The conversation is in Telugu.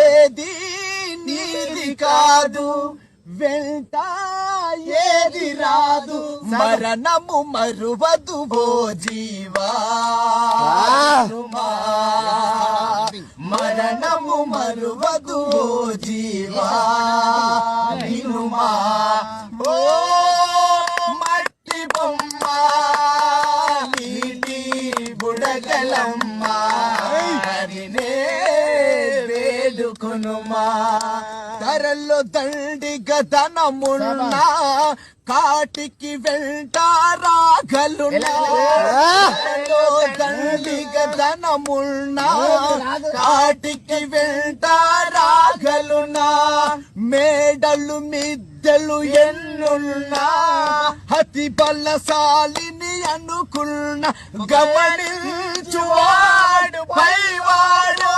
ఏది నీది కాదు వెంట ఏది రాదు మరణము మరువదు ఓ జీవా మరణము మరువదు ఓ జీవా వినుమా ఓ మట్టి బొమ్మ నీటి బుడగలమ్మ హరినే వేడుకొనుమా ధరల్లో దండిగ ధనమున్నా కాటికి వెంట రాగలున్నా దండిగ ధనమున్నా కాటికి వెంట రాగలున్నా మేడలు మిద్దెలు ఎన్నున్నా అతి బలశాలిని అనుకున్న గమనించువాడు పైవాడు